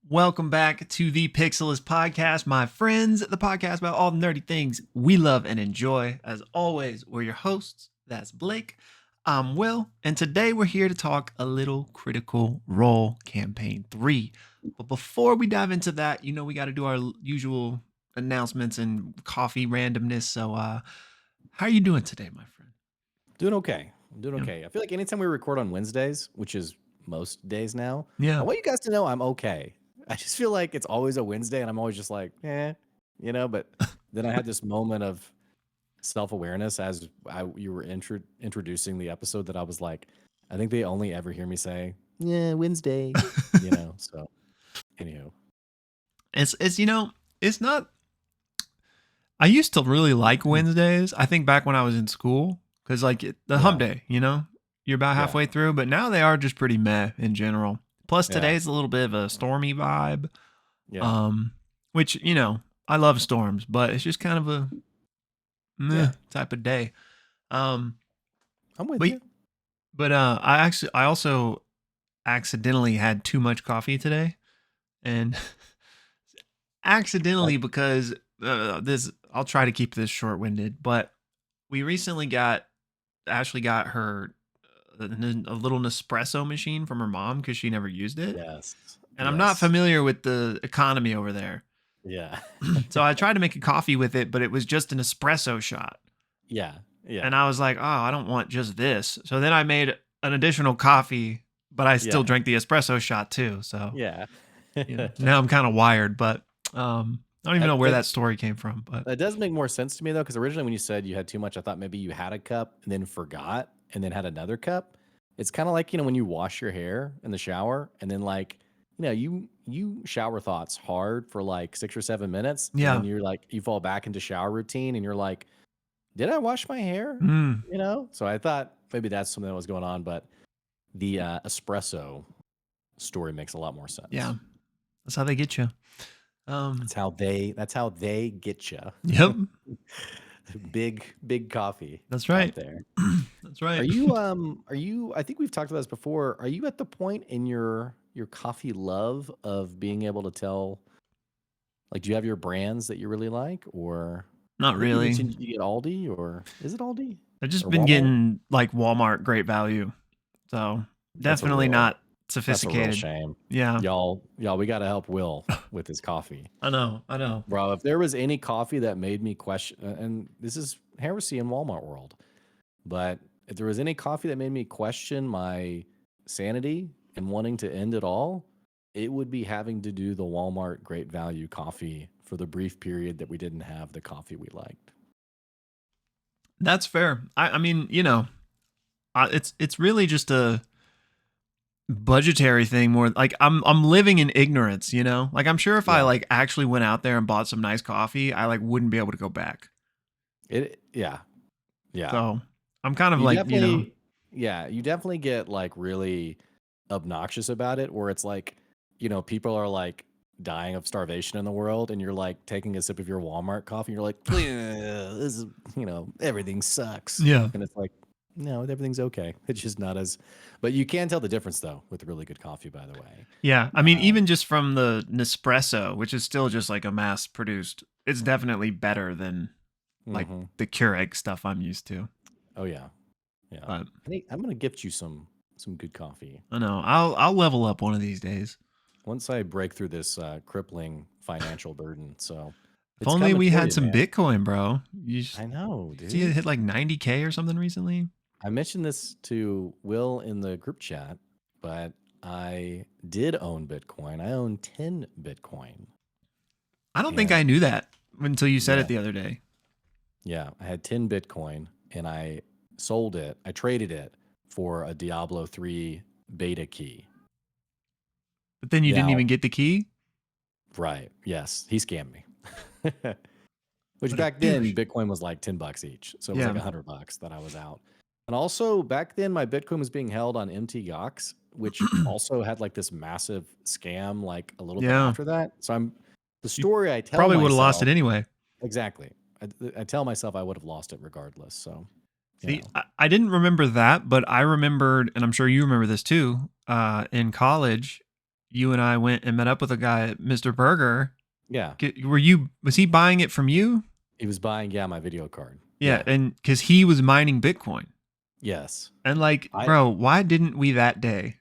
Welcome back to the Pixelists Podcast, my friends, the podcast about all the nerdy things we love and enjoy. As always, we're your hosts. That's Blake. I'm Will, and today we're here to talk a little Critical Role Campaign 3. But before we dive into that, we got to do our usual announcements and coffee randomness. So, how are you doing today, my friend? Doing okay. I'm doing okay. I feel like anytime we record on Wednesdays, which is most days now, Yeah. I want you guys to know I'm okay. I just feel like it's always a Wednesday and I'm always just like, but then I had this moment of self-awareness as you were introducing the episode that I was like, I think they only ever hear me say, yeah, Wednesday, so anywho. It's not, I used to really like Wednesdays. I think back when I was in school, because the hump day, you're about halfway through, but now they are just pretty meh in general. Plus today's a little bit of a stormy vibe. Yeah. Which, I love storms, but it's just kind of a meh type of day. I'm with you. But I also accidentally had too much coffee today. And accidentally because I'll try to keep this short-winded, but we recently Ashley got her a little Nespresso machine from her mom because she never used it. Yes. And I'm not familiar with the economy over there. Yeah. So I tried to make a coffee with it, but it was just an espresso shot. Yeah. Yeah. And I was like, oh, I don't want just this. So then I made an additional coffee, but I still drank the espresso shot too. So yeah. Now I'm kind of wired, but I don't even know where that story came from. But that does make more sense to me though, because originally when you said you had too much, I thought maybe you had a cup and then forgot and then had another cup. It's kind of like, when you wash your hair in the shower and then you shower thoughts hard for like 6 or 7 minutes. Yeah. And then you're like, you fall back into shower routine and you're like, did I wash my hair? So I thought maybe that's something that was going on, but the espresso story makes a lot more sense. Yeah. That's how they get you. That's how they get you. Yep. Big coffee. That's right. There. That's right. Are you, I think we've talked about this before. Are you at the point in your coffee love of being able to tell, like, do you have your brands that you really like, or not really? You get Aldi, or is it Aldi? I've just been getting like Walmart Great Value. So definitely not sophisticated. That's a real shame. Yeah. Y'all, we got to help Will with his coffee. I know. Bro, if there was any coffee that made me question, and this is heresy in Walmart world, but if there was any coffee that made me question my sanity and wanting to end it all, it would be having to do the Walmart Great Value coffee for the brief period that we didn't have the coffee we liked. That's fair. I mean, it's really just a budgetary thing more. Like I'm living in ignorance, like I'm sure if I like actually went out there and bought some nice coffee, I like wouldn't be able to go back. Yeah. So I'm kind of you definitely get like really obnoxious about it, where it's like, people are like dying of starvation in the world, and you're like taking a sip of your Walmart coffee, and you're like, this is, everything sucks. Yeah. And it's like, no, everything's okay. It's just not as, but you can tell the difference though with really good coffee, by the way. Yeah. I mean, even just from the Nespresso, which is still just like a mass produced, it's definitely better than like the Keurig stuff I'm used to. Oh yeah. Yeah. But I'm going to gift you some good coffee. I know. I'll level up one of these days. Once I break through this crippling financial burden. So if only we had some Bitcoin, bro. I know, dude. See it hit like 90K or something recently. I mentioned this to Will in the group chat, but I did own Bitcoin. I own 10 Bitcoin. I don't think I knew that until you said it the other day. Yeah, I had 10 Bitcoin and I sold it. I traded it for a Diablo 3 beta key. But then you didn't even get the key? Right. Yes. He scammed me. Which back then, Bitcoin was like $10 each. So it was like $100 that I was out. And also back then, my Bitcoin was being held on MTGOX, which also had like this massive scam like a little bit after that. So the story I tell probably would have lost it anyway. Exactly. I tell myself I would have lost it regardless. So see, I didn't remember that, but I remembered, and I'm sure you remember this too, in college, you and I went and met up with a guy at Mr. Burger. Yeah. Was he buying it from you? He was buying, my video card. Yeah. And because he was mining Bitcoin. Yes. And like, bro, why didn't we that day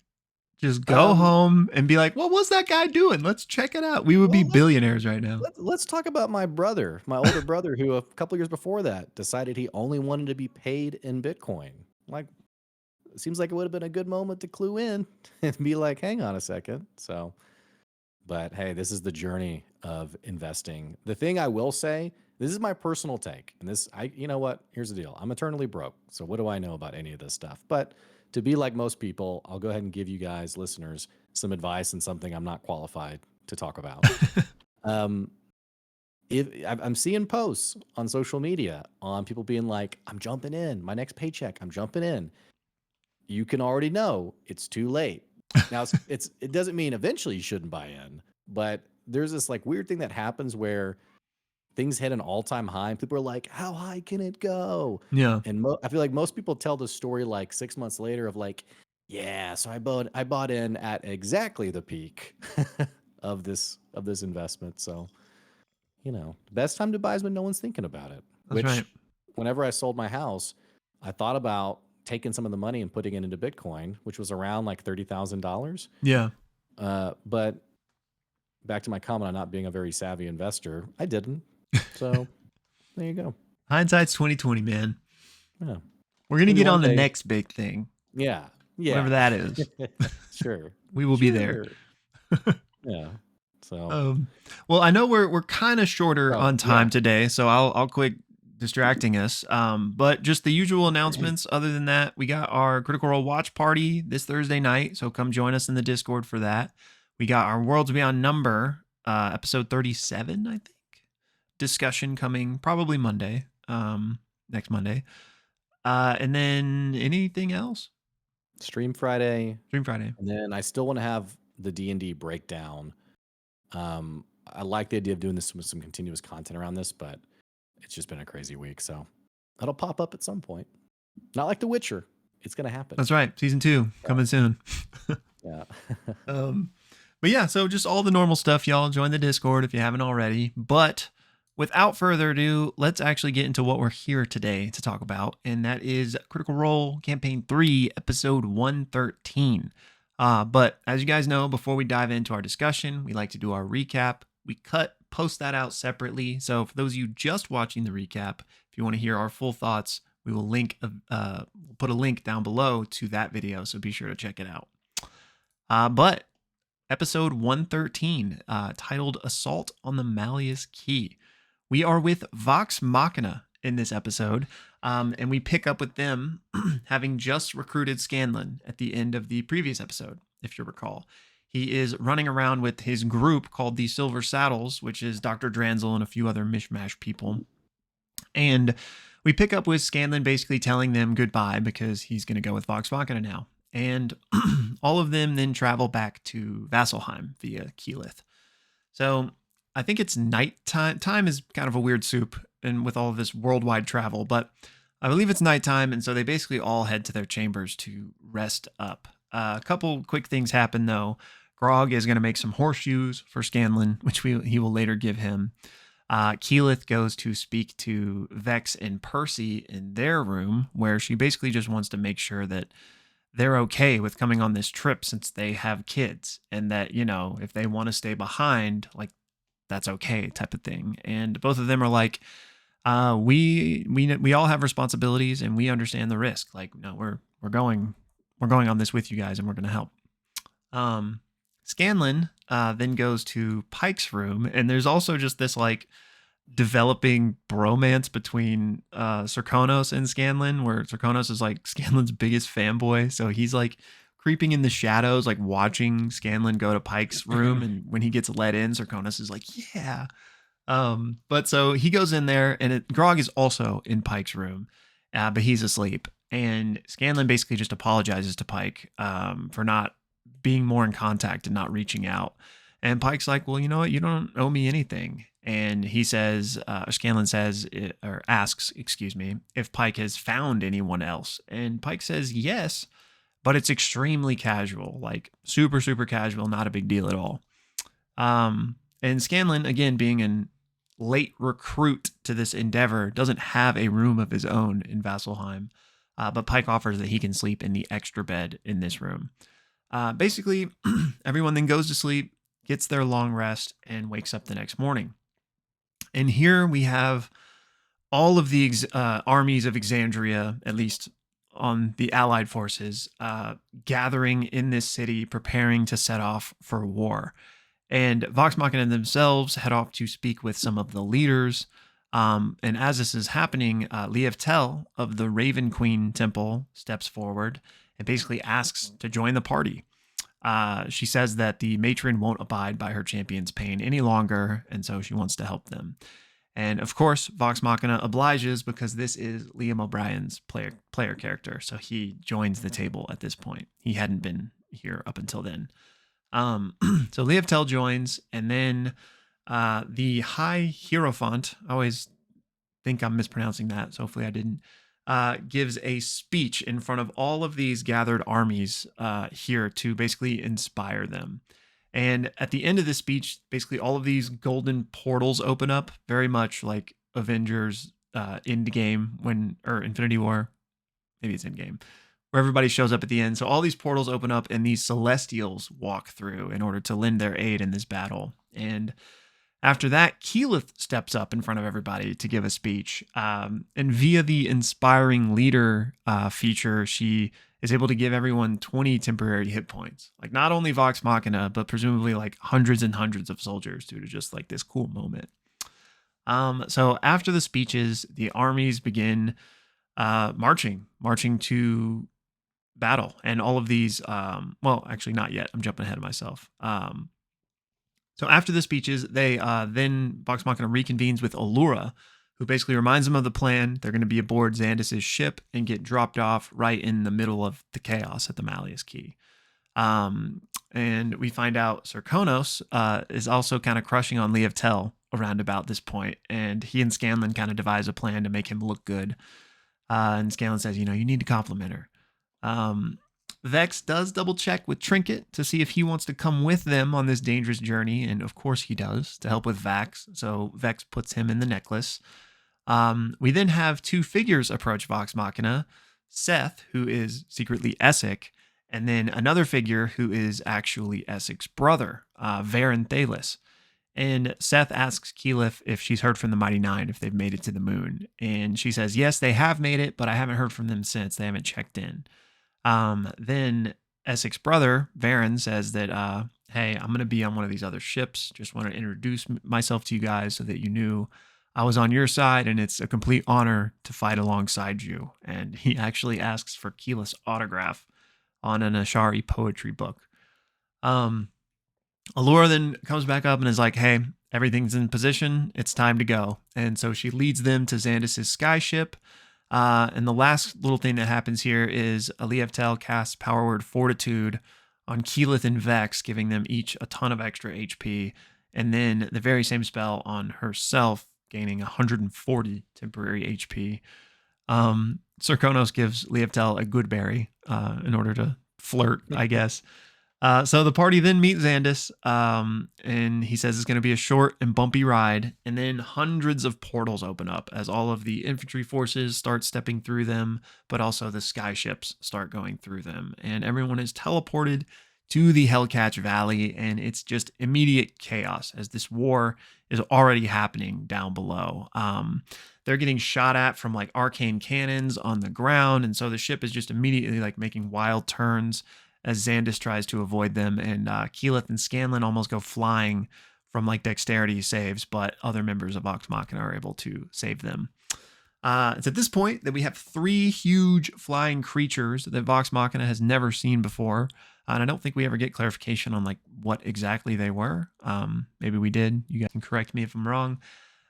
just go home and be like, what was that guy doing? Let's check it out. We would be billionaires right now. Let's talk about my brother, my older brother, who a couple years before that decided he only wanted to be paid in Bitcoin. Like, it seems like it would have been a good moment to clue in and be like, hang on a second. So, but hey, this is the journey of investing. The thing I will say, this is my personal take. And you know what? Here's the deal. I'm eternally broke. So what do I know about any of this stuff? But to be like most people, I'll go ahead and give you guys, listeners, some advice and something I'm not qualified to talk about. If I'm seeing posts on social media on people being like, I'm jumping in, my next paycheck, I'm jumping in. You can already know it's too late. Now it doesn't mean eventually you shouldn't buy in, but there's this like weird thing that happens where things hit an all-time high and people are like, how high can it go? Yeah. And I feel like most people tell the story like 6 months later of like, yeah, so I bought in at exactly the peak of this investment. So, the best time to buy is when no one's thinking about it. That's right. Whenever I sold my house, I thought about taking some of the money and putting it into Bitcoin, which was around like $30,000. Yeah. But back to my comment on not being a very savvy investor, I didn't. So there you go. Hindsight's 2020, man. Yeah. We're gonna get on the next big thing. Yeah. Whatever that is. Sure. We will be there. Yeah. So well, I know we're kind of shorter on time today, so I'll quit distracting us. But just the usual announcements. Other than that, we got our Critical Role watch party this Thursday night, so come join us in the Discord for that. We got our Worlds Beyond Number, episode 37, I think. Discussion coming probably Monday, next Monday. And then anything else? Stream Friday. And then I still want to have the D&D breakdown. I like the idea of doing this with some continuous content around this, but it's just been a crazy week. So that'll pop up at some point. Not like The Witcher. It's going to happen. That's right. Season 2 coming soon. Yeah. But yeah, so just all the normal stuff. Y'all join the Discord if you haven't already. But without further ado, let's actually get into what we're here today to talk about. And that is Critical Role Campaign 3, Episode 113. But as you guys know, before we dive into our discussion, we like to do our recap. We post that out separately. So for those of you just watching the recap, if you want to hear our full thoughts, we will we'll put a link down below to that video. So be sure to check it out. But episode 113, titled Assault on the MALLEUS Key. We are with Vox Machina in this episode, and we pick up with them having just recruited Scanlan at the end of the previous episode, if you recall. He is running around with his group called the Silver Saddles, which is Dr. Dranzel and a few other mishmash people. And we pick up with Scanlan basically telling them goodbye because he's going to go with Vox Machina now. And all of them then travel back to Vasselheim via Keyleth. So I think it's nighttime. Time is kind of a weird soup and with all of this worldwide travel, but I believe it's nighttime. And so they basically all head to their chambers to rest up. A couple quick things happen though. Grog is going to make some horseshoes for Scanlan, which he will later give him. Keyleth goes to speak to Vex and Percy in their room, where she basically just wants to make sure that they're okay with coming on this trip since they have kids, and that, if they want to stay behind, like, that's okay type of thing. And both of them are like, we all have responsibilities and we understand the risk. Like, no, we're going on this with you guys and we're going to help. Scanlan then goes to Pike's room, and there's also just this like developing bromance between Serkonos and Scanlan, where Serkonos is like Scanlan's biggest fanboy. So he's like creeping in the shadows, like watching Scanlan go to Pike's room. And when he gets let in, Serkonos is like, yeah. But so he goes in there, and Grog is also in Pike's room, but he's asleep. And Scanlan basically just apologizes to Pike for not being more in contact and not reaching out. And Pike's like, well, you know what? You don't owe me anything. And he says, Scanlan says, asks, if Pike has found anyone else. And Pike says yes, but it's extremely casual, like super, super casual, not a big deal at all. And Scanlan, again, being an late recruit to this endeavor, doesn't have a room of his own in Vasselheim, but Pike offers that he can sleep in the extra bed in this room. Basically, everyone then goes to sleep, gets their long rest, and wakes up the next morning. And here we have all of the armies of Exandria, at least on the Allied forces, gathering in this city, preparing to set off for war. And Vox Machina themselves head off to speak with some of the leaders. And as this is happening, Liev Tel of the Raven Queen Temple steps forward and basically asks to join the party. She says that the matron won't abide by her champion's pain any longer, and so she wants to help them. And of course, Vox Machina obliges because this is Liam O'Brien's player character, so he joins the table at this point. He hadn't been here up until then. So Liev Tel joins, and then the High Hierophant, I always think I'm mispronouncing that, so hopefully I didn't, gives a speech in front of all of these gathered armies here to basically inspire them. And at the end of the speech, basically all of these golden portals open up, very much like Avengers Endgame or Infinity War. Maybe it's Endgame, where everybody shows up at the end. So all these portals open up and these Celestials walk through in order to lend their aid in this battle. And after that, Keyleth steps up in front of everybody to give a speech. And via the Inspiring Leader feature, she is able to give everyone 20 temporary hit points. Like not only Vox Machina, but presumably like hundreds and hundreds of soldiers due to just like this cool moment. So after the speeches, the armies begin marching to battle. And all of these, well, actually not yet. I'm jumping ahead of myself. So after the speeches, they then Vox Machina reconvenes with Allura, who basically reminds them of the plan. They're going to be aboard Xandis' ship and get dropped off right in the middle of the chaos at the MALLEUS Key. And we find out Serkonos is also kind of crushing on Liev Tel around about this point, and he and Scanlan kind of devise a plan to make him look good. And Scanlan says, you need to compliment her. Vex does double check with Trinket to see if he wants to come with them on this dangerous journey, and of course he does, to help with Vax. So Vex puts him in the necklace. We then have two figures approach Vox Machina, Seth, who is secretly Essek, and then another figure who is actually Essek's brother, Varen Thalis. And Seth asks Keyleth if she's heard from the Mighty Nine, if they've made it to the moon. And she says, yes, they have made it, but I haven't heard from them since. They haven't checked in. Then Essek's brother, Varen, says that, hey, I'm going to be on one of these other ships. Just want to introduce myself to you guys so that you knew I was on your side, and it's a complete honor to fight alongside you. And he actually asks for Keyleth's autograph on an Ashari poetry book. Allura then comes back up and is like, hey, everything's in position. It's time to go. And so she leads them to Xandis' skyship. And the last little thing that happens here is Liev Tel casts Power Word Fortitude on Keyleth and Vex, giving them each a ton of extra HP. And then the very same spell on herself, gaining 140 temporary HP. Serkonos gives Liev Tel a good berry in order to flirt, I guess. So the party then meets Xandis, and he says it's going to be a short and bumpy ride, and then hundreds of portals open up as all of the infantry forces start stepping through them, but also the skyships start going through them, and everyone is teleported to the Hellcatch Valley, and it's just immediate chaos as this war is already happening down below. They're getting shot at from like arcane cannons on the ground, and so the ship is just immediately like making wild turns as Xandis tries to avoid them, and Keyleth and Scanlan almost go flying from like dexterity saves, but other members of Vox Machina are able to save them. It's at this point that we have three huge flying creatures that Vox Machina has never seen before, and I don't think we ever get clarification on like what exactly they were. Maybe we did. You guys can correct me if I'm wrong.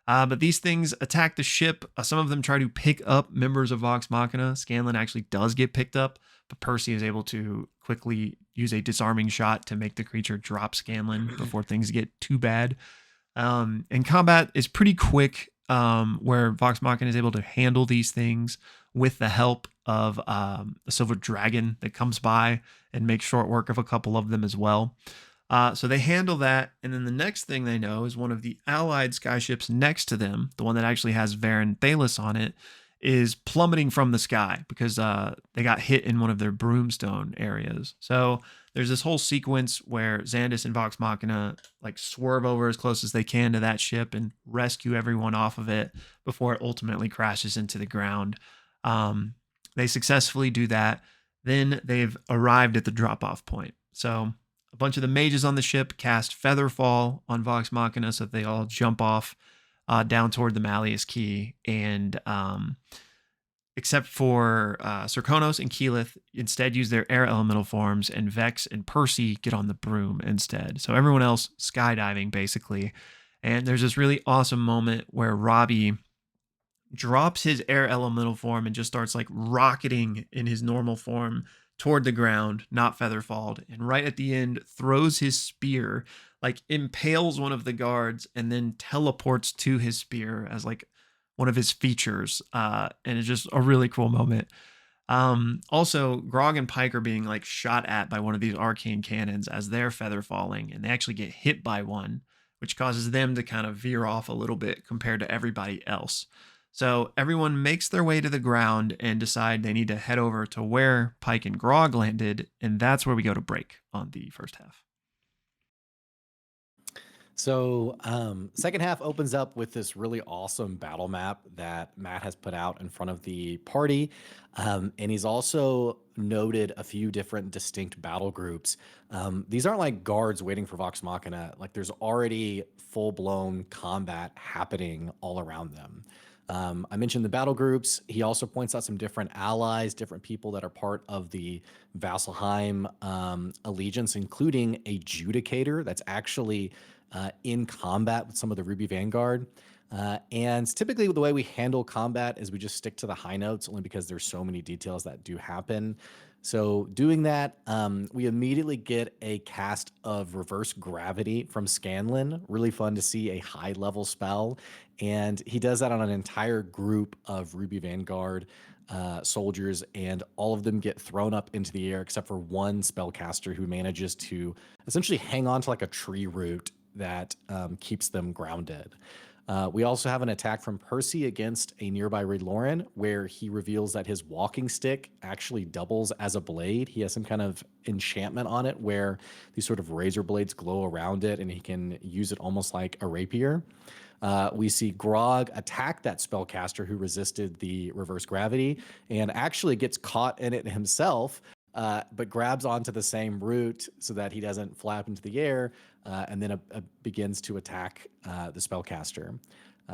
But these things attack the ship. Some of them try to pick up members of Vox Machina. Scanlan actually does get picked up, but Percy is able to quickly use a disarming shot to make the creature drop Scanlan before things get too bad. And combat is pretty quick, where Vox Machina is able to handle these things with the help of a silver dragon that comes by and makes short work of a couple of them as well. So they handle that, and then the next thing they know is one of the allied skyships next to them, the one that actually has Varen Thalos on it, is plummeting from the sky because they got hit in one of their broomstone areas. So there's this whole sequence where Xandus and Vox Machina like swerve over as close as they can to that ship and rescue everyone off of it before it ultimately crashes into the ground. They successfully do that. Then they've arrived at the drop-off point. So a bunch of the mages on the ship cast Featherfall on Vox Machina so that they all jump off down toward the MALLEUS Key. And except for Serkonos and Keyleth, instead use their air elemental forms, and Vex and Percy get on the broom instead. So everyone else skydiving, basically. And there's this really awesome moment where Robbie drops his air elemental form and just starts like rocketing in his normal form toward the ground, not featherfalled, and right at the end throws his spear, like impales one of the guards, and then teleports to his spear as like one of his features. And it's just a really cool moment. Also, Grog and Pike are being like shot at by one of these arcane cannons as they're feather falling, and they actually get hit by one, which causes them to kind of veer off a little bit compared to everybody else. So everyone makes their way to the ground and decide they need to head over to where Pike and Grog landed, and that's where we go to break on the first half. So, second half opens up with this really awesome battle map that Matt has put out in front of the party. And he's also noted a few different distinct battle groups. These aren't like guards waiting for Vox Machina. Like there's already full-blown combat happening all around them. I mentioned the battle groups. He also points out some different allies, different people that are part of the Vasselheim allegiance, including a Judicator that's actually in combat with some of the Ruby Vanguard. And typically the way we handle combat is we just stick to the high notes, only because there's so many details that do happen. So doing that, we immediately get a cast of Reverse Gravity from Scanlan. Really fun to see a high-level spell. And he does that on an entire group of Ruby Vanguard soldiers, and all of them get thrown up into the air except for one spellcaster who manages to essentially hang on to like a tree root that keeps them grounded. We also have an attack from Percy against a nearby Reed Lauren, where he reveals that his walking stick actually doubles as a blade. He has some kind of enchantment on it where these sort of razor blades glow around it, and he can use it almost like a rapier. We see Grog attack that spellcaster who resisted the reverse gravity and actually gets caught in it himself, but grabs onto the same root so that he doesn't flap into the air, and then begins to attack the spellcaster.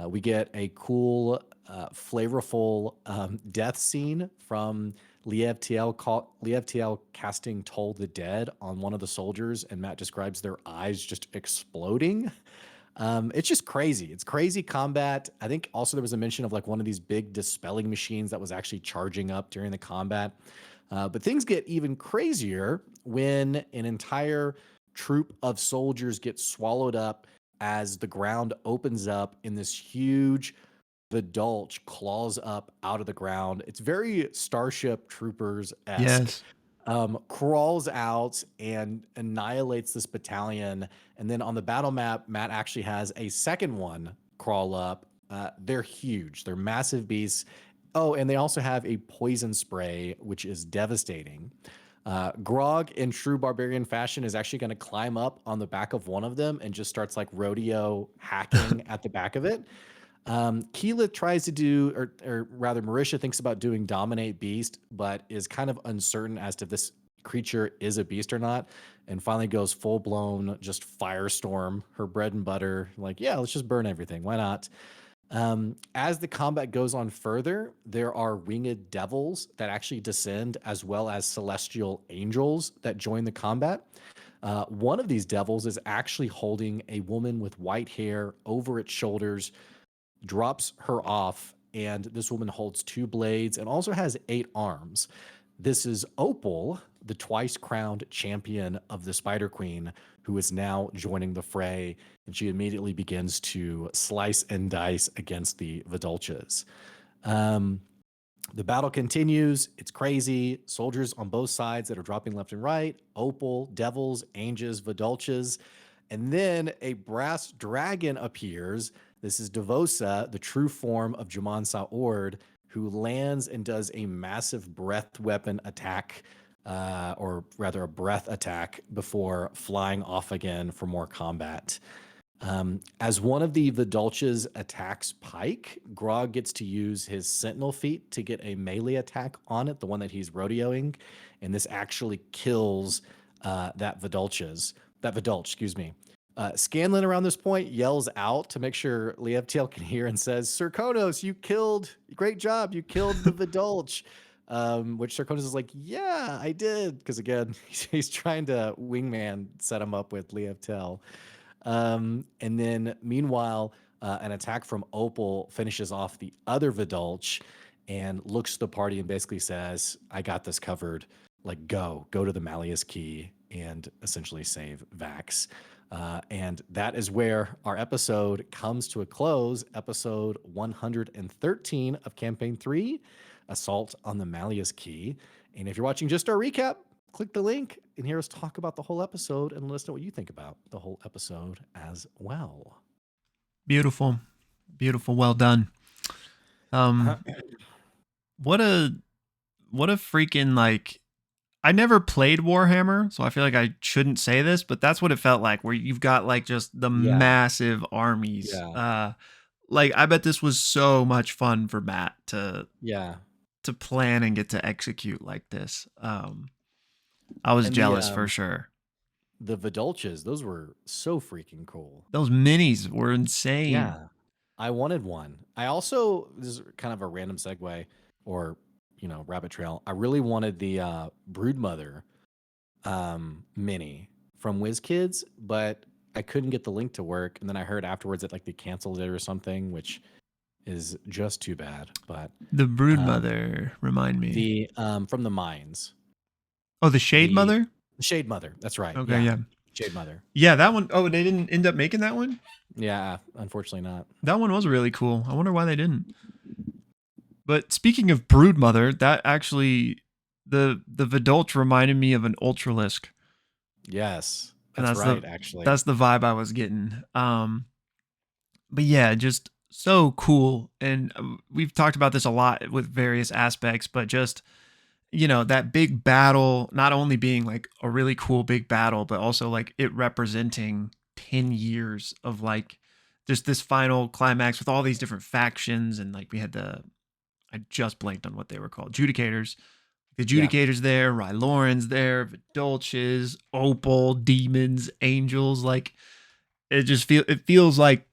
We get a cool, flavorful death scene from Liev TL casting Toll the Dead on one of the soldiers, and Matt describes their eyes just exploding. It's just crazy. It's crazy combat. I think also there was a mention of like one of these big dispelling machines that was actually charging up during the combat. But things get even crazier when an entire troop of soldiers get swallowed up as the ground opens up and this huge Vidulch claws up out of the ground. It's very Starship Troopers-esque. Yes. Crawls out and annihilates this battalion. And then on the battle map, Matt actually has a second one crawl up. They're huge. They're massive beasts. Oh, and they also have a poison spray, which is devastating. Grog, in true barbarian fashion, is actually going to climb up on the back of one of them and just starts like rodeo hacking at the back of it. Keyleth tries to do, or rather Marisha thinks about doing Dominate Beast, but is kind of uncertain as to if this creature is a beast or not, and finally goes full-blown just Firestorm, her bread and butter, like, yeah, let's just burn everything. Why not? As the combat goes on further, there are winged devils that actually descend, as well as celestial angels that join the combat. One of these devils is actually holding a woman with white hair over its shoulders, drops her off, and this woman holds 2 blades and also has 8 arms. This is Opal, the twice-crowned champion of the Spider Queen, who is now joining the fray, and she immediately begins to slice and dice against the Vidulches. The battle continues. It's crazy. Soldiers on both sides that are dropping left and right. Opal, devils, angels, vidulches. And then a brass dragon appears. This is Devosa, the true form of Jaman Sa'ord, who lands and does a massive breath weapon attack, or rather a breath attack, before flying off again for more combat. As one of the Vidulches attacks Pike, Grog gets to use his Sentinel feat to get a melee attack on it, the one that he's rodeoing, and this actually kills that Vidulch, excuse me. Scanlan around this point yells out to make sure Lievtiel can hear and says, Sir Konos, great job, you killed the Vidulch. Which Sir Konos is like, yeah, I did. Because again, he's trying to wingman set him up with Lievtiel. And then meanwhile, an attack from Opal finishes off the other Vidulch and looks to the party and basically says, I got this covered. Like, go to the MALLEUS key and essentially save Vax. And that is where our episode comes to a close. Episode 113 of Campaign 3, Assault on the MALLEUS Key. And if you're watching just our recap, click the link and hear us talk about the whole episode and let us know what you think about the whole episode as well. Beautiful. Well done. What a freaking, like, I never played Warhammer, so I feel like I shouldn't say this, but that's what it felt like, where you've got like just the massive armies. Like, I bet this was so much fun for Matt to plan and get to execute like this. I was jealous for sure. The Vidulches, those were so freaking cool. Those minis were insane. Yeah, I wanted one. I also, this is kind of a random segue or, rabbit trail. I really wanted the Broodmother mini from WizKids, but I couldn't get the link to work. And then I heard afterwards that like they canceled it or something, which is just too bad. But the Broodmother, remind me. The from the mines. Oh, the Shade Mother? The Shade Mother, that's right. Okay, yeah. Shade Mother. Yeah, that one. Oh, they didn't end up making that one? Yeah, unfortunately not. That one was really cool. I wonder why they didn't. But speaking of Broodmother, that actually, the Vidulch reminded me of an Ultralisk. Yes, that's right, actually. That's the vibe I was getting. But yeah, just so cool. And we've talked about this a lot with various aspects, but just, that big battle, not only being like a really cool big battle, but also like it representing 10 years of like just this final climax with all these different factions. And like we had I just blanked on what they were called. Judicators. The Judicators there, Ryloran's there, Vidulches, Opal, Demons, Angels. Like it feels like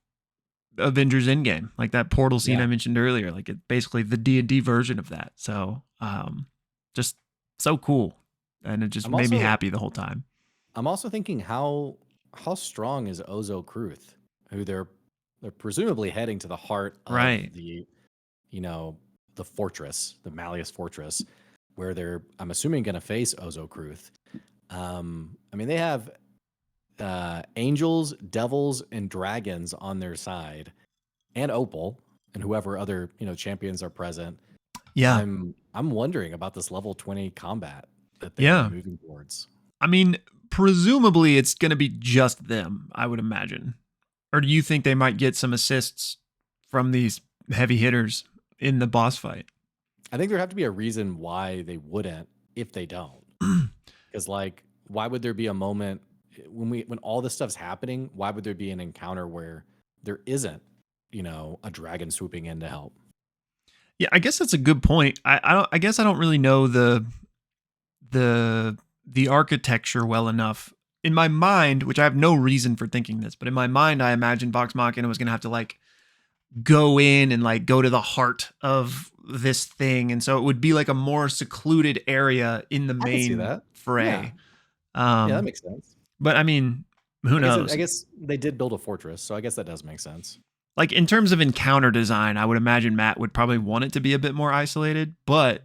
Avengers Endgame, like that portal scene I mentioned earlier. Like it's basically the D&D version of that. So just so cool. And it just made me happy the whole time. I'm also thinking how strong is Ozo Kruth, who they're presumably heading to the heart of the the fortress, the MALLEUS fortress, where they're, I'm assuming, going to face Ozo Kruth. I mean, they have angels, devils, and dragons on their side, and Opal, and whoever other champions are present. Yeah, I'm wondering about this level 20 combat that they're moving towards. I mean, presumably it's going to be just them, I would imagine. Or do you think they might get some assists from these heavy hitters in the boss fight? I think there have to be a reason why they wouldn't if they don't. Because like, why would there be a moment when all this stuff's happening? Why would there be an encounter where there isn't, a dragon swooping in to help? Yeah, I guess that's a good point. I guess I don't really know the architecture well enough. In my mind, which I have no reason for thinking this, but in my mind, I imagined Vox Machina was going to have to like go in and like go to the heart of this thing. And so it would be like a more secluded area in the main fray. Yeah, that makes sense. But I mean, who knows? I guess they did build a fortress, so I guess that does make sense. Like in terms of encounter design, I would imagine Matt would probably want it to be a bit more isolated, but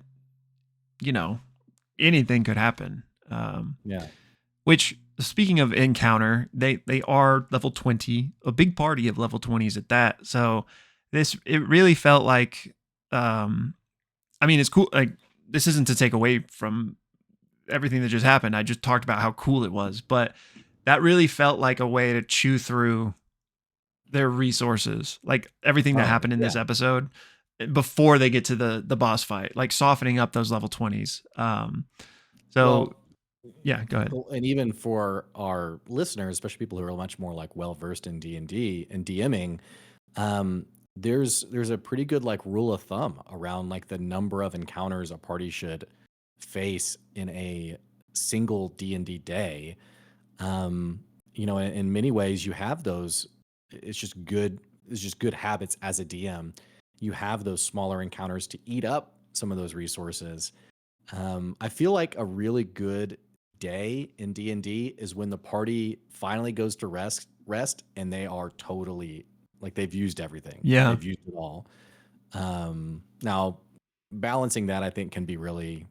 anything could happen. Which, speaking of encounter, they are level 20, a big party of level 20s at that. So it really felt like a I mean, it's cool. Like, this isn't to take away from everything that just happened. I just talked about how cool it was, but that really felt like a way to chew through their resources, like everything that Oh, happened in this yeah. episode before they get to the boss fight, like softening up those level 20s. So Well, yeah, go ahead. well, and even for our listeners, especially people who are much more like well versed in D&D and DMing, um, there's a pretty good like rule of thumb around like the number of encounters a party should face in a single D&D day. Um, in many ways, you have those. It's just good. It's just good habits as a DM. You have those smaller encounters to eat up some of those resources. I feel like a really good day in D&D is when the party finally goes to rest, and they are totally like they've used everything. Yeah. They've used it all. Now, balancing that I think can be really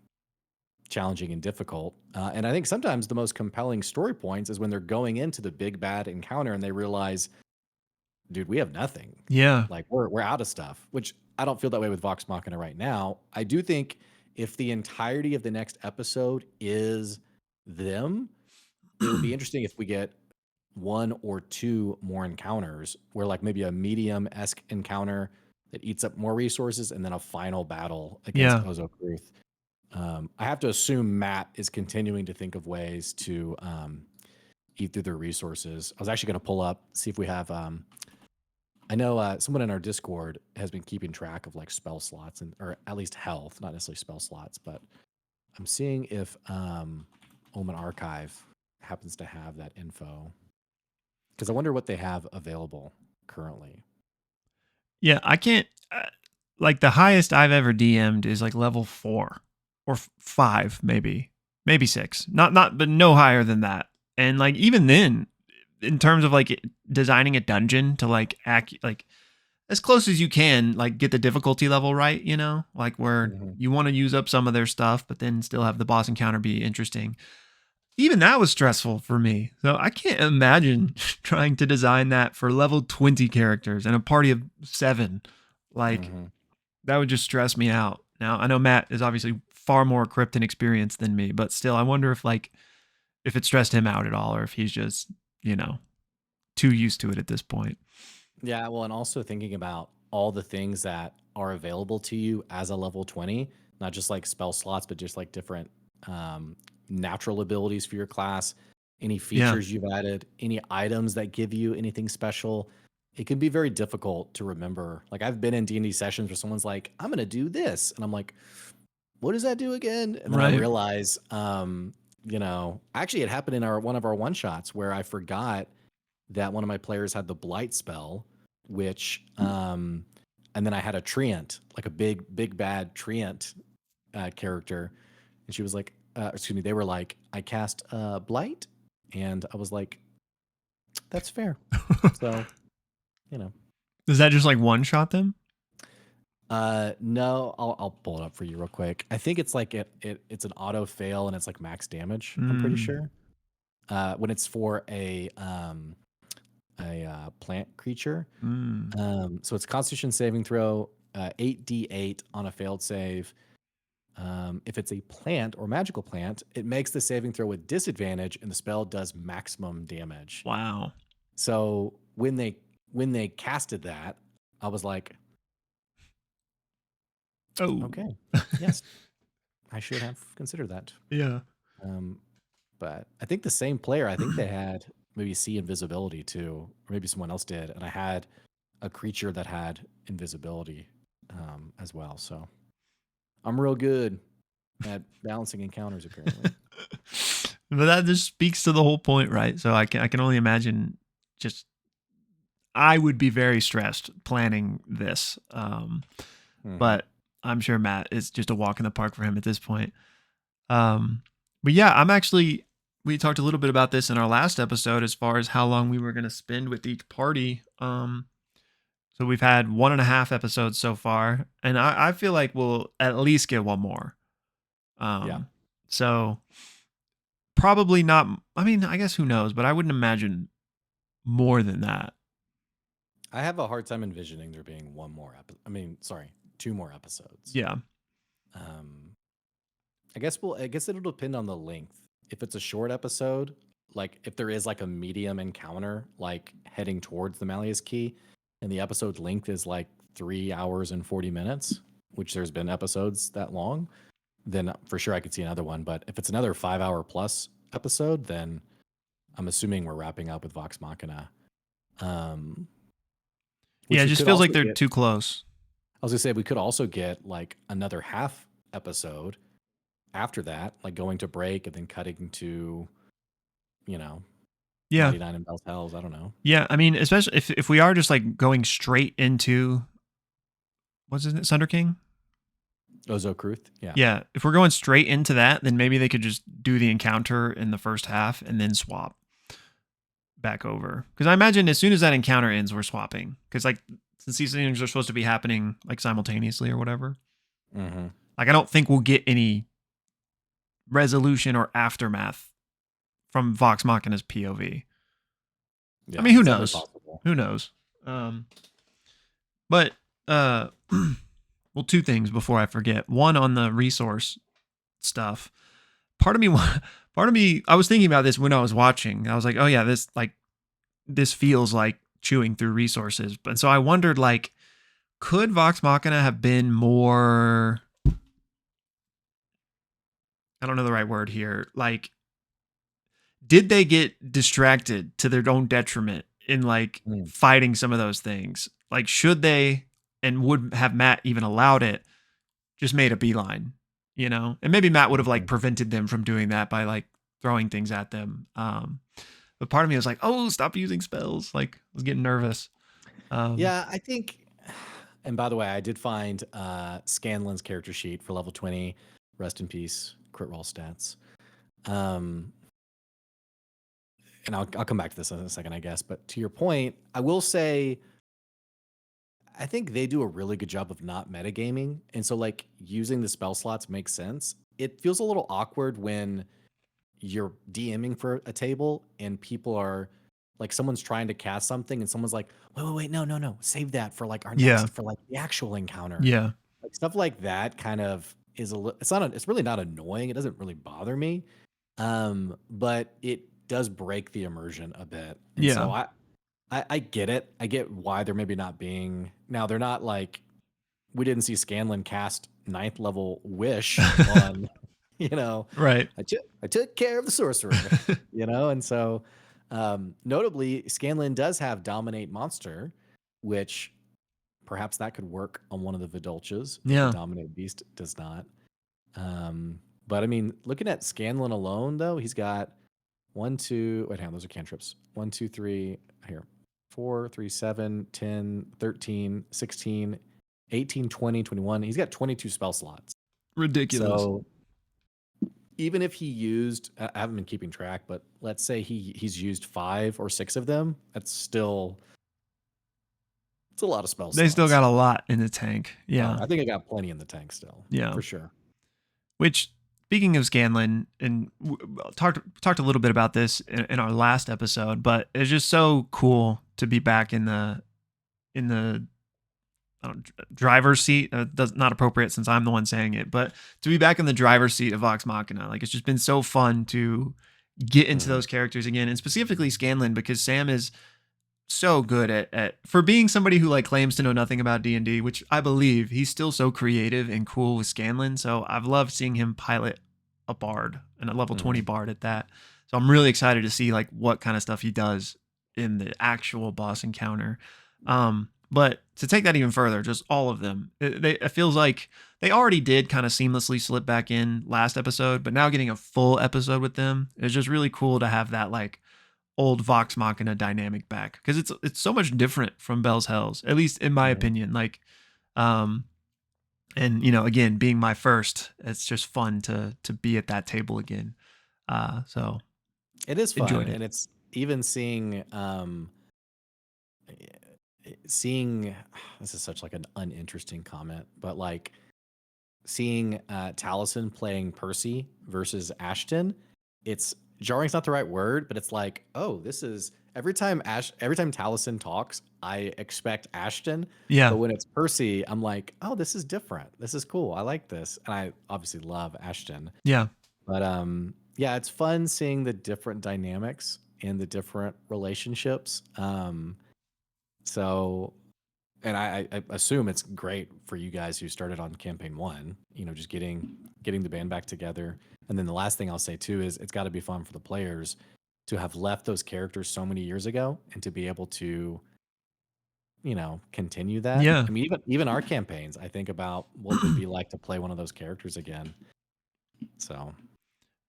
challenging and difficult. And I think sometimes the most compelling story points is when they're going into the big bad encounter and they realize, dude, we have nothing. Yeah. Like we're out of stuff. Which I don't feel that way with Vox Machina right now. I do think if the entirety of the next episode is them, it would be interesting if we get one or two more encounters where like maybe a medium-esque encounter that eats up more resources and then a final battle against Yeah. Ozo Kruth. I have to assume Matt is continuing to think of ways to eat through their resources. I was actually going to pull up, see if we have. I know someone in our Discord has been keeping track of like spell slots and, or at least health, not necessarily spell slots, but I'm seeing if Omen Archive happens to have that info because I wonder what they have available currently. Yeah. I can't, like, the highest I've ever DM'd is like level 4 or 5, maybe 6. But no higher than that. And like, even then, in terms of like designing a dungeon to like act like as close as you can, like get the difficulty level right, like where Mhm. you want to use up some of their stuff, but then still have the boss encounter be interesting. Even that was stressful for me. So I can't imagine trying to design that for level 20 characters and a party of 7. Like, Mhm. that would just stress me out. Now, I know Matt is obviously far more equipped and experienced than me, but still, I wonder if it stressed him out at all, or if he's just, too used to it at this point. Yeah, well, and also thinking about all the things that are available to you as a level 20, not just like spell slots, but just like different um, natural abilities for your class, any Yeah. features you've added, any items that give you anything special. It can be very difficult to remember. Like I've been in D&D sessions where someone's like, "I'm going to do this." And I'm like, "What does that do again?" And then I Right. realize actually it happened in our one of our one shots where I forgot that one of my players had the blight spell, which and then I had a treant, like a big bad treant character, and she was like, excuse me, they were like, I cast blight, and I was like, that's fair. So you know, Does that just like one shot them? no, I'll pull it up for you real quick. I think it's like it's an auto fail and it's like max damage. I'm pretty Mm, sure. When it's for a plant creature. mm. So it's Constitution saving throw, 8d8 on a failed save. If it's a plant or magical plant, it makes the saving throw with disadvantage, and the spell does maximum damage. Wow. So when they casted that, I was like, Oh. okay, yes, I should have considered that. Yeah. Um, but I think the same player, I think they had maybe see invisibility too, or maybe someone else did, and I had a creature that had invisibility as well. So I'm real good at balancing encounters, apparently. But that just speaks to the whole point, right? So I can only imagine, just I would be very stressed planning this. Hmm. But I'm sure Matt is just a walk in the park for him at this point. Um, but yeah, we talked a little bit about this in our last episode as far as how long we were going to spend with each party. So we've had 1.5 episodes so far, and I feel like we'll at least get one more. Yeah, So probably not. I mean, I guess who knows, but I wouldn't imagine more than that. I have a hard time envisioning there being one more episode. I mean, sorry, two more episodes. Yeah. Um, I guess it'll depend on the length. If it's a short episode, like if there is like a medium encounter, like heading towards the Malleus Key, and the episode length is like 3 hours and 40 minutes, which there's been episodes that long, then for sure I could see another one. But if it's another 5 hour plus episode, then I'm assuming we're wrapping up with Vox Machina. Um, Yeah, which it we just could feels also like they're get. too close. I was gonna say we could also get like another half episode after that, like going to break and then cutting to, you know, Yeah. 99 and Bell's Hells. I don't know. Yeah, I mean, especially if we are just like going straight into what's his name, Sunder King? Ozo Kruth. Yeah. Yeah, if we're going straight into that, then maybe they could just do the encounter in the first half and then swap back over. Because I imagine as soon as that encounter ends, we're swapping. Because like since these things are supposed to be happening like simultaneously or whatever, Mm-hmm. like I don't think we'll get any resolution or aftermath from Vox Machina's POV. Yeah, I mean, who it's definitely knows? possible. Who knows? But well, two things before I forget. One on the resource stuff. Part of me, I was thinking about this when I was watching. I was like, oh yeah, this feels like chewing through resources. But so I wondered, like, could Vox Machina have been more? I don't know the right word here. Like, did they get distracted to their own detriment in like Mm. fighting some of those things? Like, should they and would have Matt even allowed it? Just made a beeline, you know? And maybe Matt would have like Mhm. prevented them from doing that by like throwing things at them. But part of me was like, oh, stop using spells. Like, I was getting nervous. Yeah, I think. And by the way, I did find Scanlan's character sheet for level 20. Rest in peace, crit roll stats. And I'll come back to this in a second, I guess. But to your point, I will say I think they do a really good job of not metagaming. And so like using the spell slots makes sense. It feels a little awkward when you're DMing for a table and people are like someone's trying to cast something and someone's like, wait, no. Save that for like our yeah. next for like the actual encounter. Yeah. Like stuff like that kind of is it's really not annoying. It doesn't really bother me. But it does break the immersion a bit. And Yeah. so I get it. I get why they're maybe not being now. They're not like we didn't see Scanlan cast 9th level wish on, you know, Right. I took care of the sorcerer, you know, and so notably Scanlan does have dominate monster, which perhaps that could work on one of the Vidulches if the Yeah. dominate beast does not. But I mean, looking at Scanlan alone though, he's got 1, 2, wait, hang on, those are cantrips. 1, 2, 3, here. 4, 3, 7, 10, 13, 16, 18, 20, 21. He's got 22 spell slots. Ridiculous. So even if he used, I haven't been keeping track, but let's say he's used 5 or 6 of them, that's still, it's a lot of spell They slots. still got a lot in the tank. Yeah. I think I got plenty in the tank still. Yeah. For sure. Which, speaking of Scanlan, and talked a little bit about this in our last episode, but it's just so cool to be back in the driver's seat. That's not appropriate since I'm the one saying it, but to be back in the driver's seat of Vox Machina, like it's just been so fun to get into those characters again, and specifically Scanlan because Sam is so good at for being somebody who like claims to know nothing about D&D, which I believe he's still so creative and cool with Scanlan. So I've loved seeing him pilot a bard and a level 20 bard at that. So I'm really excited to see like what kind of stuff he does in the actual boss encounter. But to take that even further, just all of them, it feels like they already did kind of seamlessly slip back in last episode, but now getting a full episode with them is just really cool to have that like old Vox Machina dynamic back because it's so much different from Bell's Hells, at least in my opinion. Like, and you know, again, being my first, it's just fun to be at that table again. So it is fun, enjoyed it. and it's even seeing seeing this is such like an uninteresting comment, but like seeing Taliesin playing Percy versus Ashton, it's jarring's not the right word, but it's like, oh, this is every time Taliesin talks, I expect Ashton, Yeah. but when it's Percy, I'm like, oh, this is different. This is cool. I like this, and I obviously love Ashton. Yeah. But yeah, it's fun seeing the different dynamics and the different relationships. So, and I assume it's great for you guys who started on campaign 1. Just getting the band back together. And then the last thing I'll say too is it's got to be fun for the players to have left those characters so many years ago and to be able to continue that. Yeah. I mean, even our campaigns, I think about what it would be like to play one of those characters again. So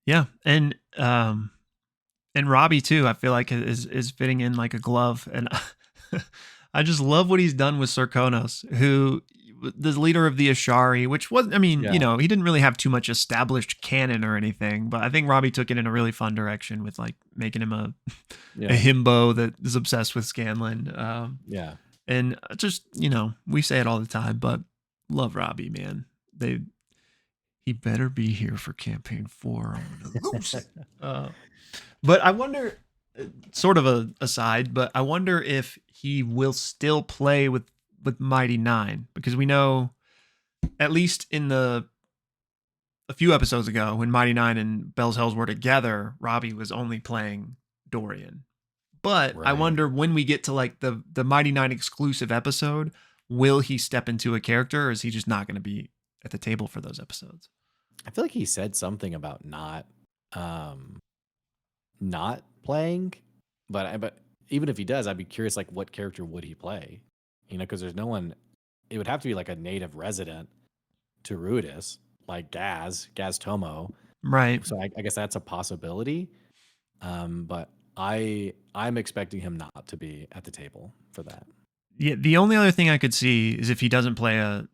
Yeah. And Robbie too, I feel like is fitting in like a glove. And I just love what he's done with Serkonos, who the leader of the Ashari, which was, I mean, yeah, he didn't really have too much established canon or anything, but I think Robbie took it in a really fun direction with like making him a yeah, himbo that is obsessed with Scanlan. yeah. And just, we say it all the time, but love Robbie, man. He better be here for campaign 4. I'm gonna lose it. But I wonder, sort of a aside, but I wonder if he will still play with Mighty Nine, because we know, at least in a few episodes ago, when Mighty Nine and Bell's Hells were together, Robbie was only playing Dorian. But I Right. wonder when we get to like the Mighty Nine exclusive episode, will he step into a character, or is he just not going to be at the table for those episodes? I feel like he said something about not playing, but even if he does, I'd be curious, like, what character would he play? Because there's no one. It would have to be like a native resident to Rudis, like Gaz Tomo. Right. So I guess that's a possibility. But I'm expecting him not to be at the table for that. Yeah, the only other thing I could see is if he doesn't play a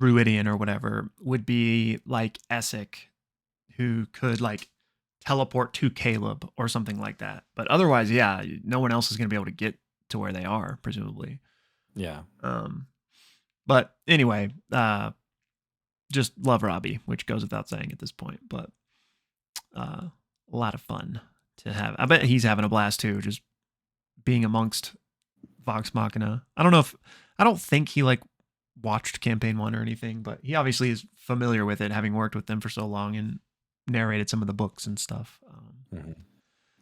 Ruidian or whatever, would be like Essek, who could like teleport to Caleb or something like that. But otherwise, yeah, no one else is going to be able to get to where they are, presumably. Yeah. But anyway, just love Robbie, which goes without saying at this point. But a lot of fun to have. I bet he's having a blast too, just being amongst Vox Machina. I don't think he like watched campaign 1 or anything, but he obviously is familiar with it, having worked with them for so long and narrated some of the books and stuff.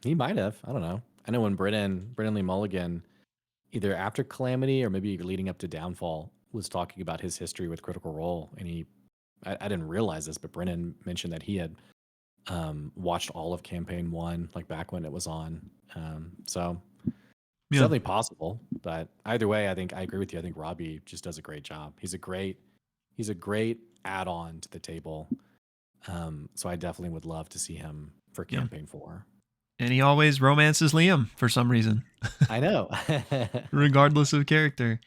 He might have. I don't know. I know when Brennan Lee Mulligan, either after Calamity or maybe leading up to Downfall, was talking about his history with Critical Role, and I didn't realize this, but Brennan mentioned that he had watched all of campaign 1, like back when it was on. So it's definitely possible, but either way, I think I agree with you. I think Robbie just does a great job. He's a great add-on to the table. So I definitely would love to see him for campaign 4. And he always romances Liam for some reason. I know. Regardless of character.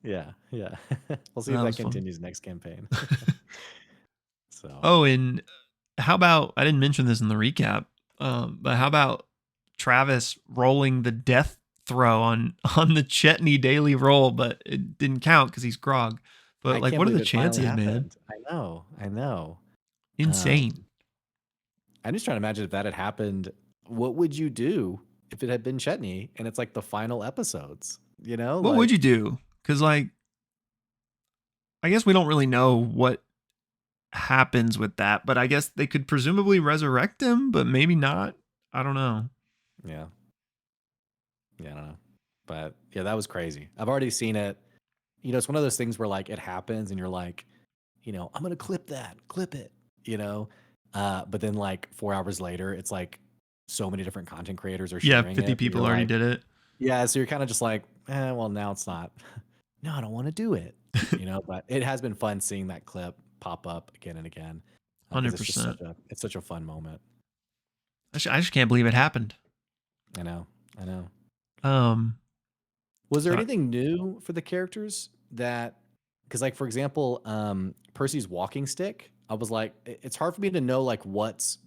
Yeah. We'll see if that continues next campaign. So. Oh, and how about, I didn't mention this in the recap, but how about Travis rolling the death throw on the Chetney daily roll, but it didn't count because he's Grog. But like, what are the chances, man? I know. Insane. I'm just trying to imagine if that had happened. What would you do if it had been Chetney and it's like the final episodes? What would you do? Because like, I guess we don't really know what happens with that, but I guess they could presumably resurrect him, but maybe not. I don't know. Yeah, I don't know. But yeah, that was crazy. I've already seen it. It's one of those things where like it happens and you're like, I'm gonna clip it. But then like 4 hours later, it's like so many different content creators are sharing 50 it. people already did it. Yeah, so you're kind of just like, well, now it's not. No, I don't want to do it. But it has been fun seeing that clip pop up again and again. 100%. It's such a fun moment. I just can't believe it happened. I know. Was there so- anything new for the characters that, because like, for example, Percy's walking stick, I was like, it's hard for me to know like what's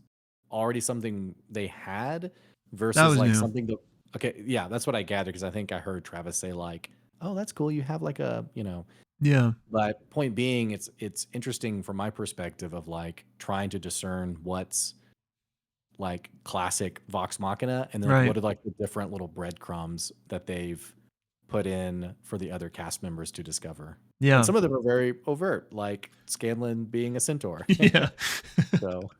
already something they had versus like new. something that, okay, yeah, that's what I gathered, because I think I heard Travis say like, oh, that's cool, you have like a, Yeah. But point being, it's interesting from my perspective of like trying to discern what's like classic Vox Machina, and then like Right. what are like the different little breadcrumbs that they've put in for the other cast members to discover. And Yeah. some of them are very overt, like Scanlan being a centaur. Yeah. So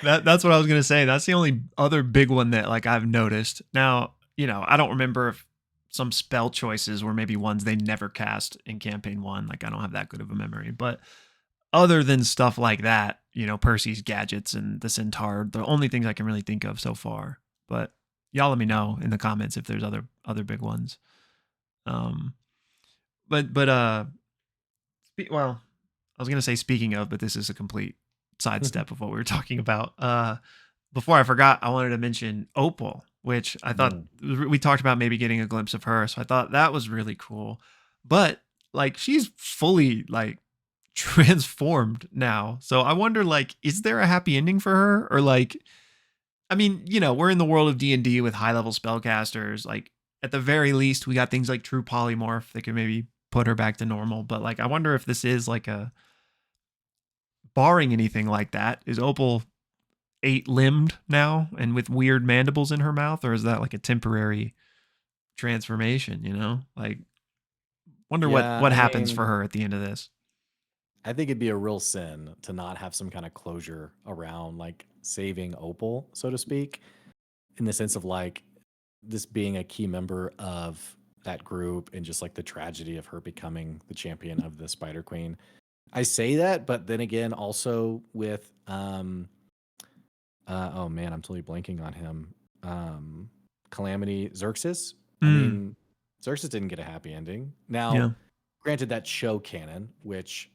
That's what I was gonna say. That's the only other big one that like I've noticed. Now, I don't remember if some spell choices were maybe ones they never cast in campaign one. Like I don't have that good of a memory. But other than stuff like that, Percy's gadgets and the centaur, the only things I can really think of so far. But y'all let me know in the comments if there's other big ones. Um but well, I was gonna say speaking of, but this is a complete sidestep of what we were talking about. Before I forgot, I wanted to mention Opal, which I thought Mm. we talked about maybe getting a glimpse of her. So I thought that was really cool. But like she's fully like transformed now. So I wonder like is there a happy ending for her or like I mean, we're in the world of D&D with high-level spellcasters. Like at the very least we got things like true polymorph that could maybe put her back to normal, but like I wonder if this is like a barring anything like that, is Opal eight-limbed now and with weird mandibles in her mouth, or is that like a temporary transformation? Like wonder what Yeah, what I happens for mean, her at the end of this. I think it'd be a real sin to not have some kind of closure around like saving Opal, so to speak, in the sense of like this being a key member of that group and just like the tragedy of her becoming the champion of the Spider Queen. I say that, but then again, also with oh man, I'm totally blanking on him. Calamity Xerxes. I Mm, mean, Xerxes didn't get a happy ending. Now, yeah, granted, that show canon, which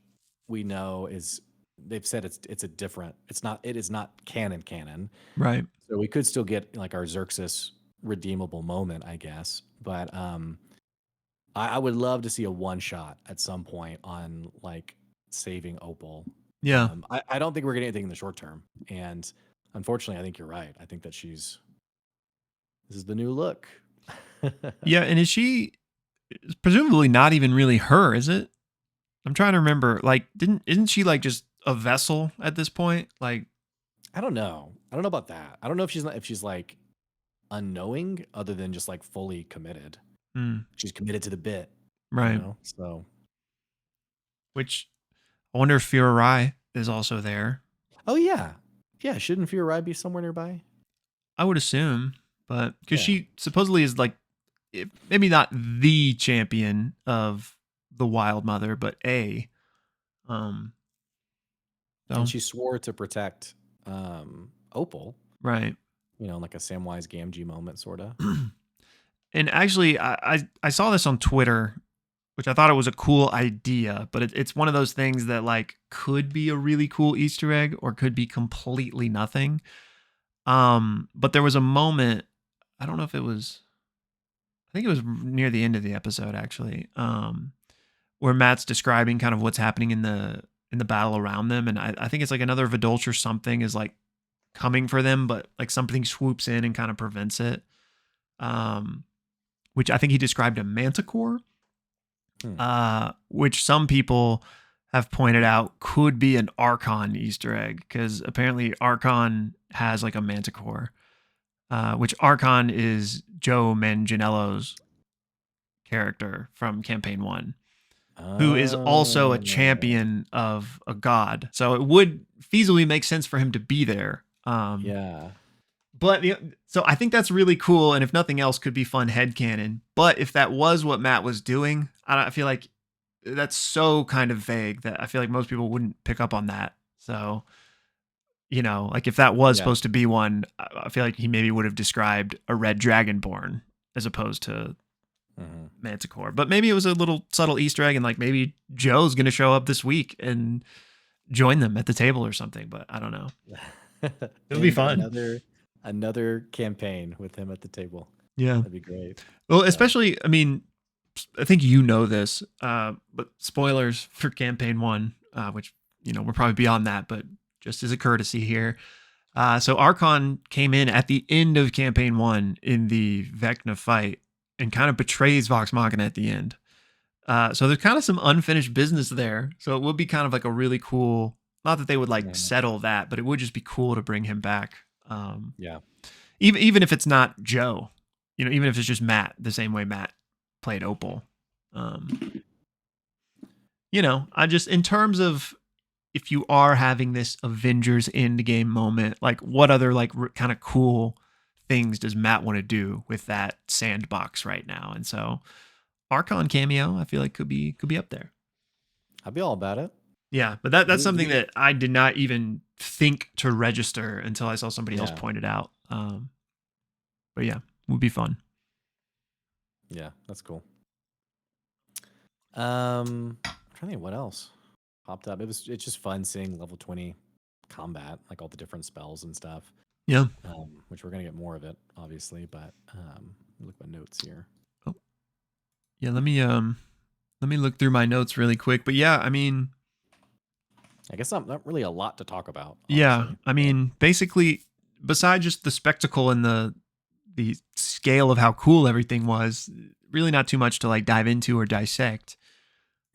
we know is they've said it's a different. It is not canon. right. So we could still get like our Xerxes redeemable moment, I guess. But I would love to see a one shot at some point on like saving Opal. Yeah. I don't think we're getting anything in the short term, and unfortunately, I think you're right. I think that this is the new look. Yeah, and is she presumably not even really her, is it? I'm trying to remember. Like, isn't she like just a vessel at this point? Like, I don't know. I don't know about that. I don't know if she's like unknowing, other than just like fully committed. mm, She's committed to the bit, right. So Which I wonder if Furai is also there. oh yeah, yeah. Shouldn't Fear Ride be somewhere nearby? I would assume, but because Yeah. she supposedly is like maybe not the champion of the Wild Mother, but a. Um. And So she swore to protect Opal, right. like a Samwise Gamgee moment, sort of. And actually, I saw this on Twitter, which I thought it was a cool idea, but it's one of those things that like could be a really cool Easter egg or could be completely nothing. But there was a moment. I don't know if it was. I think it was near the end of the episode actually. Where Matt's describing kind of what's happening in the battle around them, and I think it's like another Vidulch or something is like coming for them, but like something swoops in and kind of prevents it. Um, which I think he described a manticore, Hmm. which some people have pointed out could be an Archon Easter egg because apparently Archon has like a manticore, which Archon is Joe Manganiello's character from campaign one, who is also a Oh, champion of a god. So it would feasibly make sense for him to be there. yeah. But so I think that's really cool, and if nothing else, could be fun headcanon. But if that was what Matt was doing, I feel like that's so kind of vague that I feel like most people wouldn't pick up on that. So like if that was Yeah. supposed to be one, I feel like he maybe would have described a red dragonborn as opposed to Mhm. Manticore. But maybe it was a little subtle Easter egg, and like maybe Joe's going to show up this week and join them at the table or something. But I don't know. It'll be And fun. another campaign with him at the table. Yeah. That'd be great. Well, So, especially, I mean, I think this, but spoilers for campaign one, which, we're probably beyond that, but just as a courtesy here. So Archon came in at the end of campaign one in the Vecna fight and kind of betrays Vox Machina at the end. So there's kind of some unfinished business there. So it would be kind of like a really cool, not that they would like mhm. settle that, but it would just be cool to bring him back. Yeah. Even if it's not Joe, even if it's just Matt, the same way Matt played Opal. I just, in terms of, if you are having this Avengers Endgame moment, like what other like kind of cool things does Matt want to do with that sandbox right now? And so Archon cameo, I feel like could be up there. I'd be all about it. Yeah, but that's something that I did not even think to register until I saw somebody else point it out. But yeah, would be fun. Yeah, that's cool. I'm trying to think what else popped up. It's just fun seeing level 20 combat, like all the different spells and stuff. Yeah. Which we're gonna get more of it, obviously. But look at my notes here. Oh. Yeah, let me look through my notes really quick. But yeah, I mean, I guess not really a lot to talk about. Honestly. Yeah, I mean, basically, besides just the spectacle and the scale of how cool everything was, really not too much to like dive into or dissect.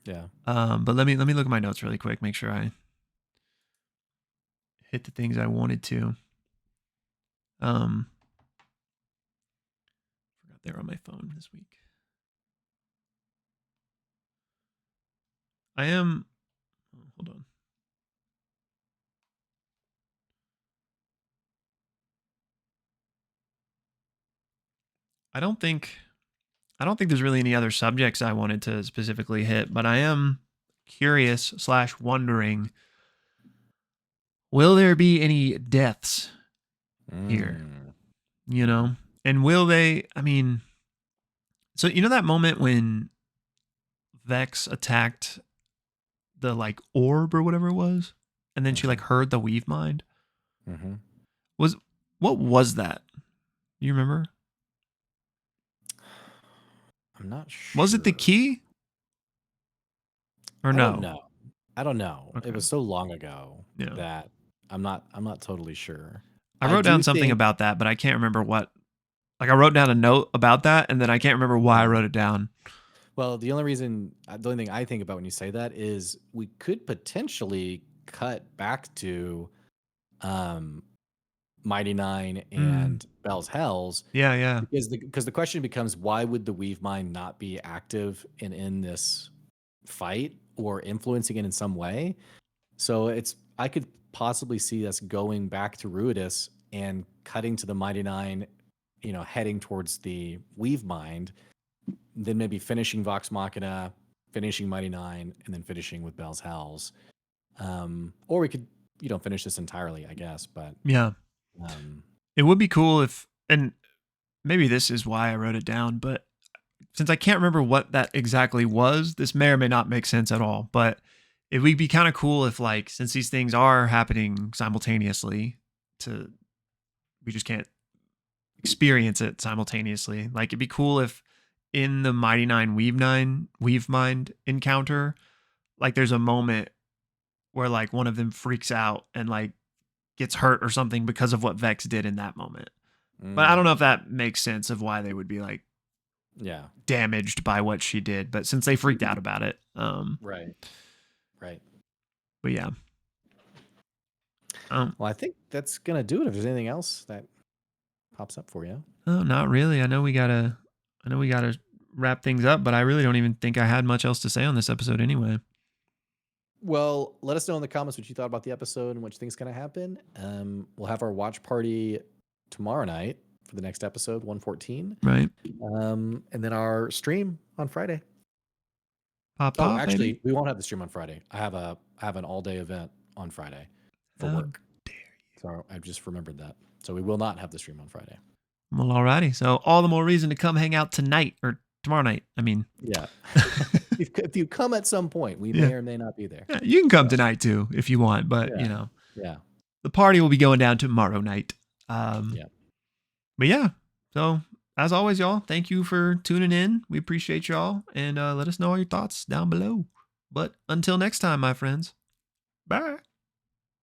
Yeah. But let me look at my notes really quick, make sure I hit the things I wanted to. Forgot they were on my phone this week. Hold on. I don't think there's really any other subjects I wanted to specifically hit, but I am curious / wondering, will there be any deaths here? And will they, I mean, so that moment when Vex attacked the like orb or whatever it was, and then she like heard the weave mind? What was that? Do you remember? I'm not sure. Was it the key? Or no? I don't know. Okay. It was so long ago that I'm not totally sure. I wrote down something about that, but I can't remember what. Like I wrote down a note about that, and then I can't remember why I wrote it down. Well, the only thing I think about when you say that is we could potentially cut back to Mighty Nine and Bell's Hells. Yeah. Because the question becomes, why would the Weave Mind not be active and in this fight or influencing it in some way? So I could possibly see us going back to Ruidus and cutting to the Mighty Nine, heading towards the Weave Mind, then maybe finishing Vox Machina, finishing Mighty Nine, and then finishing with Bell's Hells. Or we could, finish this entirely, I guess. But yeah, it would be cool if, and maybe this is why I wrote it down, but since I can't remember what that exactly was, this may or may not make sense at all. But it would be kind of cool if, like, since these things are happening simultaneously, we just can't experience it simultaneously. Like, it'd be cool if in the Mighty Nine Weave Mind encounter, like there's a moment where like one of them freaks out and like gets hurt or something because of what Vex did in that moment. But I don't know if that makes sense of why they would be like damaged by what she did. But since they freaked out about it, right. But yeah. Well, I think that's gonna do it. If there's anything else that pops up for you. Oh, not really. I know we gotta wrap things up, but I really don't even think I had much else to say on this episode anyway. Well, let us know in the comments what you thought about the episode and what you think is going to happen. We'll have our watch party tomorrow night for the next episode, 114. Right. And then our stream on Friday. Actually, baby. We won't have the stream on Friday. I have an all-day event on Friday for work. Dare you. So I just remembered that. So we will not have the stream on Friday. Well, alrighty. So all the more reason to come hang out tonight or tomorrow night. I mean, yeah. If you come at some point, we may or may not be there. Yeah, you can come tonight too if you want, but the party will be going down tomorrow night. But yeah. So as always, y'all, thank you for tuning in. We appreciate y'all, and let us know all your thoughts down below. But until next time, my friends, bye.